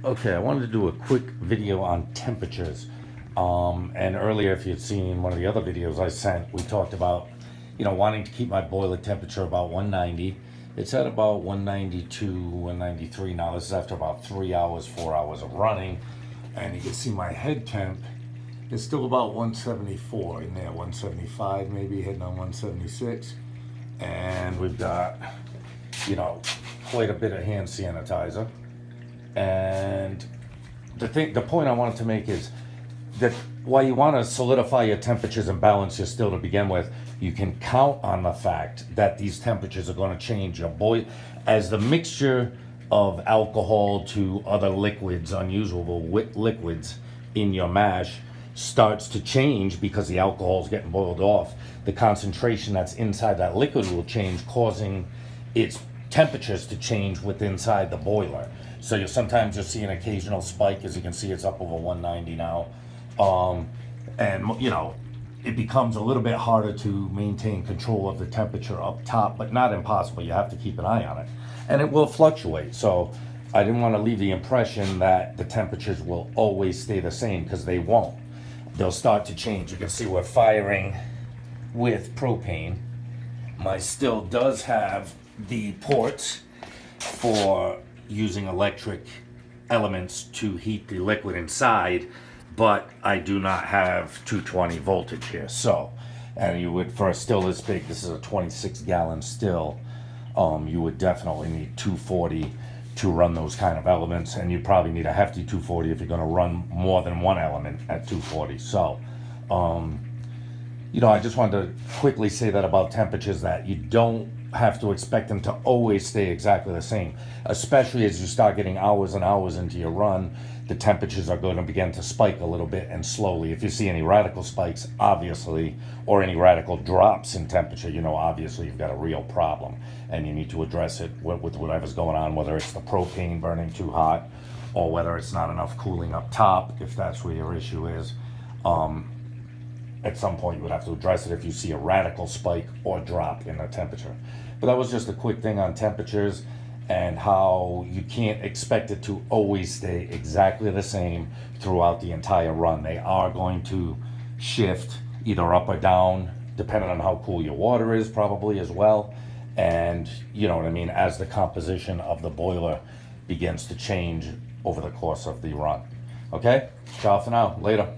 Okay, I wanted to do a quick video on temperatures. And earlier, if you'd seen one of the other videos I sent, we talked about, wanting to keep my boiler temperature about 190. It's at about 192, 193 now. This is after about 3 hours, 4 hours of running. And you can see my head temp is still about 174 in there, 175 maybe, hitting on 176. And we've got, quite a bit of hand sanitizer. And the point I wanted to make is that while you want to solidify your temperatures and balance your still to begin with, you can count on the fact that these temperatures are going to change. As the mixture of alcohol to other liquids, unusable liquids in your mash starts to change because the alcohol is getting boiled off, the concentration that's inside that liquid will change, causing its temperatures to change within inside the boiler. So sometimes you'll see an occasional spike. As you can see, it's up over 190 now. And it becomes a little bit harder to maintain control of the temperature up top, but not impossible. You have to keep an eye on it, and it will fluctuate. So I didn't want to leave the impression that the temperatures will always stay the same, because they won't. They'll start to change. You can see we're firing with propane. My still does have the ports for using electric elements to heat the liquid inside, but I do not have 220 voltage here. So, and you would, for a still this big, this is a 26-gallon still, you would definitely need 240 to run those kind of elements, and you probably need a hefty 240 if you're going to run more than one element at 240. So, I just wanted to quickly say that about temperatures, that you don't have to expect them to always stay exactly the same, especially as you start getting hours and hours into your run. The temperatures are going to begin to spike a little bit, and slowly. If you see any radical spikes, obviously, or any radical drops in temperature, obviously you've got a real problem, and you need to address it with whatever's going on, whether it's the propane burning too hot, or whether it's not enough cooling up top, if that's where your issue is. At some point you would have to address it if you see a radical spike or drop in the temperature. But that was just a quick thing on temperatures, and how you can't expect it to always stay exactly the same throughout the entire run. They are going to shift either up or down, depending on how cool your water is, probably as well. And as the composition of the boiler begins to change over the course of the run. Okay, ciao for now, later.